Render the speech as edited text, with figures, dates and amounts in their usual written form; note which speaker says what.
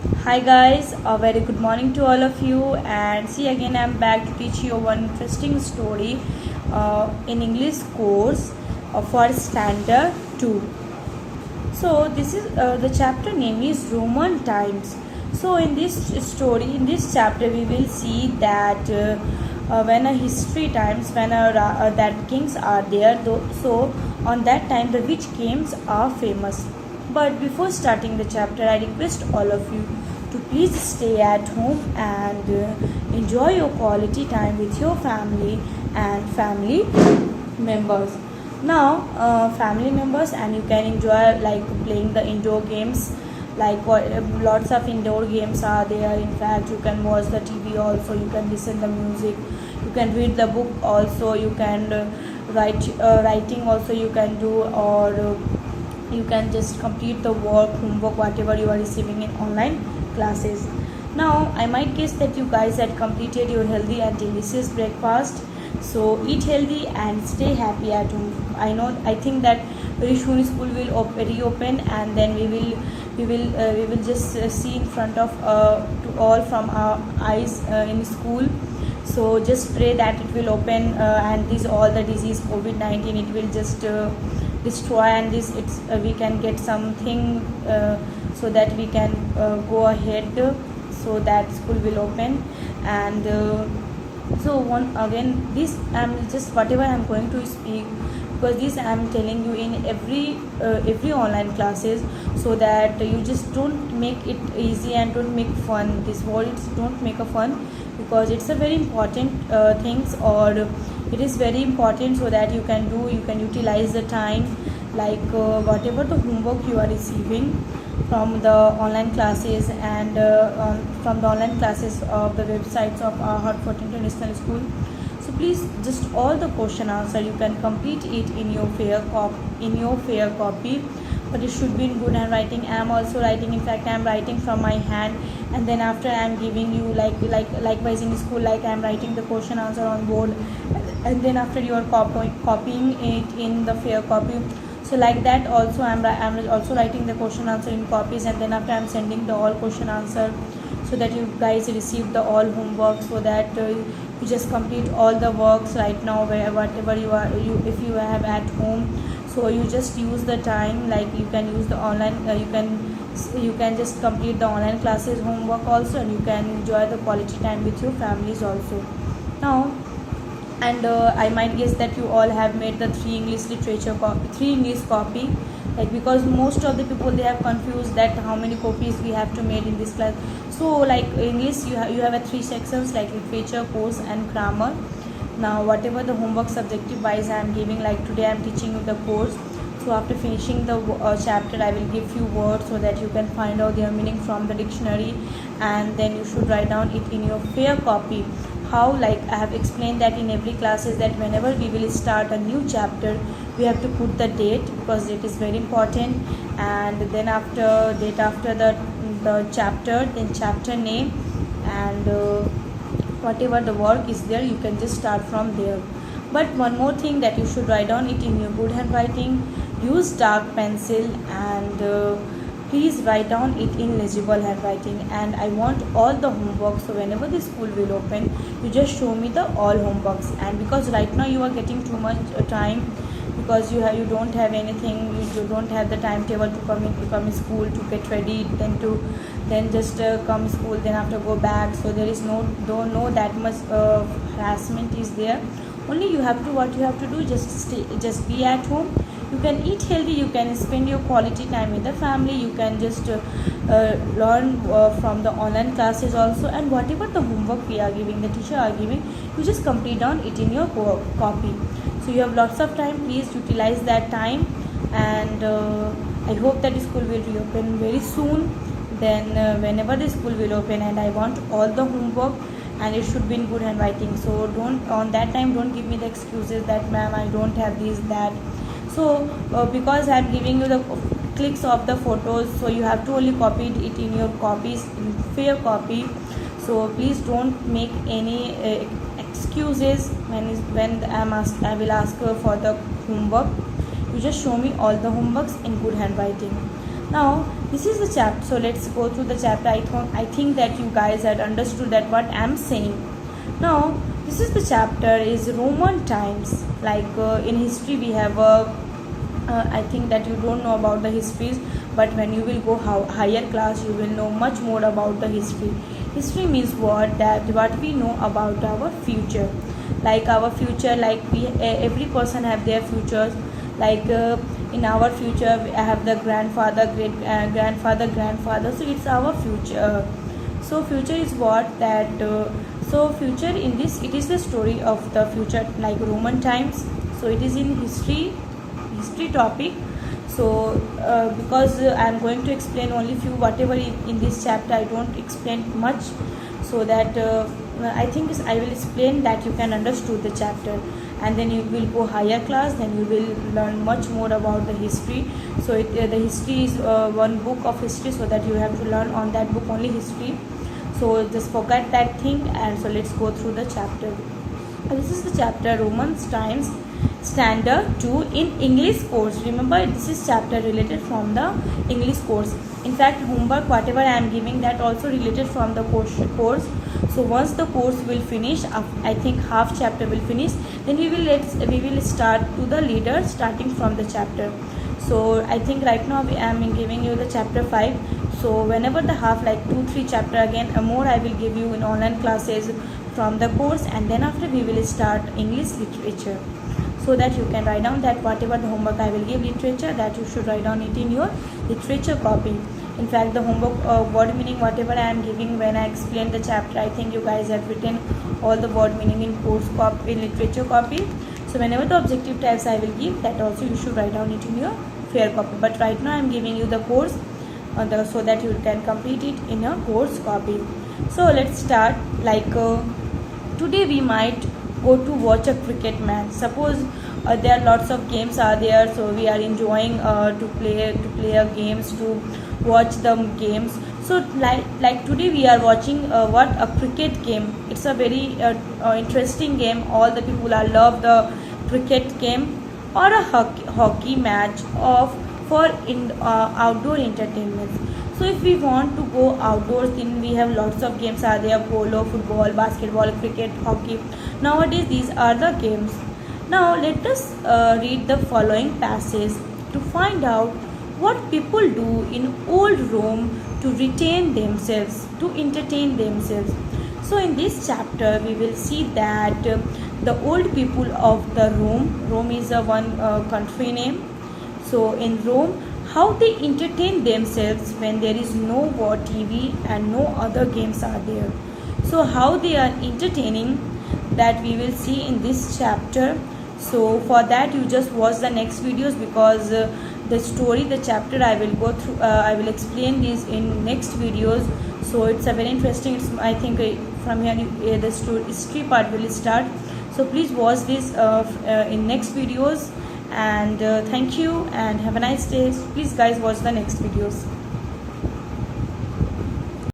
Speaker 1: Hi guys, a very good morning to all of you. And see again, I'm back to teach you one interesting story in English course for Standard 2. So this is the chapter name is Roman times. So in this story, in this chapter, we will see that when a history times when that kings are there. So on that time, the which kings are famous. But before starting the chapter, I request all of you to please stay at home and enjoy your quality time with your family and family members. Now family members, and you can enjoy like playing the indoor games, like what lots of indoor games are there. In fact, you can watch the TV also, you can listen the music, you can read the book also, you can writing also you can do, or you can just complete the work homework whatever you are receiving in online classes. Now I might guess that you guys had completed your healthy and delicious breakfast, so eat healthy and stay happy at home. I think that very soon school will reopen, and then we will just see in front of to all from our eyes in school. So just pray that it will open, and this all the disease COVID-19 it will just destroy, and this it's we can get something so that we can go ahead, so that school will open. And so one again, this I'm just whatever I'm going to speak, because this I'm telling you in every online classes, so that you just don't make it easy and don't make fun this world, don't make a fun, because it's a very important things, or it is very important, so that you can utilize the time, like whatever the homework you are receiving from the online classes, and from the online classes of the websites of Hartford International School. So please, just all the question answer you can complete it in your fair copy, but it should be in good handwriting. I am also writing, in fact I am writing from my hand, and then after I am giving you likewise in school, like I am writing the question answer on board, and then after you are copying it in the fair copy. So like that also I'm also writing the question answer in copies, and then after I'm sending the all question answer, so that you guys receive the all homework, so that you just complete all the works right now, whatever you if you have at home. So you just use the time, like you can use the online, you can just complete the online classes homework also, and you can enjoy the quality time with your families also. Now, and I might guess that you all have made the three English copy, like because most of the people they have confused that how many copies we have to make in this class. So like English, you have a three sections, like literature, course and grammar. Now whatever the homework subjective wise I am giving, like today I am teaching you the course, so after finishing the chapter I will give few words, so that you can find out their meaning from the dictionary, and then you should write down it in your fair copy. How, like I have explained that in every class, is that whenever we will start a new chapter, we have to put the date, because it is very important, and then after date, after the chapter, then chapter name, and whatever the work is there, you can just start from there. But one more thing, that you should write down it in your good handwriting, use dark pencil, and please write down it in legible handwriting. And I want all the homework, so whenever the school will open, you just show me the all homeworks. And because right now you are getting too much time, because you don't have anything, you don't have the timetable to come in school, to get ready, then just come school, then after go back. So there is no that much harassment is there. Only what you have to do, just be at home. You can eat healthy, you can spend your quality time with the family, you can just learn from the online classes also, and whatever the homework we are giving, the teacher are giving, you just complete on it in your copy. So you have lots of time, please utilize that time. And I hope that the school will reopen very soon, then whenever the school will open, and I want all the homework, and it should be in good handwriting. So don't, on that time, don't give me the excuses that ma'am I don't have this, that. So because I am giving you the clicks of the photos, so you have to only copy it in your copies, in fair copy. So please don't make any excuses when I will ask for the homework. You just show me all the homeworks in good handwriting. Now this is the chapter, so let's go through the chapter. I think that you guys had understood that what I'm saying. Now this is the chapter is Roman times. Like in history we have I think that you don't know about the histories, but when you will go higher class you will know much more about the history. History means what? That what we know about our future. Like our future, like we every person have their futures. Like in our future I have the grandfather, great grandfather, so it's our future. So future is what? That so future in this, it is the story of the future, like Roman times. So it is in history topic. So because I'm going to explain only few, whatever in this chapter I don't explain much, so that I think I will explain that you can understood the chapter, and then you will go higher class, then you will learn much more about the history. So the history is one book of history, so that you have to learn on that book only history. So just forget that thing, and so let's go through the chapter. This is the chapter Roman times, standard 2 in English course. Remember, this is chapter related from the English course. In fact, homework whatever I am giving, that also related from the course. So once the course will finish, I think half chapter will finish, then we will start to the leader, starting from the chapter. So I think right now I am giving you the chapter 5. So whenever the half, like 2-3 chapter again more I will give you in online classes from the course, and then after we will start English literature, so that you can write down that whatever the homework I will give literature, that you should write down it in your literature copy. In fact, the homework word meaning whatever I am giving when I explain the chapter, I think you guys have written all the word meaning in course copy, in literature copy. So whenever the objective types I will give, that also you should write down it in your fair copy. But right now I am giving you the course so that you can complete it in a course copy. So let's start. Like today we might go to watch a cricket match. Suppose there are lots of games are there, so we are enjoying to play a games, to watch the games. So like today we are watching what, a cricket game. It's a very interesting game. All the people are love the cricket game, or a hockey match of for in outdoor entertainment. So if we want to go outdoors, then we have lots of games are there: polo, football, basketball, cricket, hockey. Nowadays these are the games. Now let us read the following passage to find out what people do in old Rome to retain themselves, to entertain themselves. So in this chapter we will see that the old people of the Rome is a one country name. So in Rome, how they entertain themselves when there is no war TV and no other games are there. So how they are entertaining, that we will see in this chapter. So for that you just watch the next videos, because the story, the chapter I will go through, I will explain these in next videos. So it's a very interesting, I think from here the history part will start. So please watch this in next videos, and thank you and have a nice day. Please guys watch the next videos.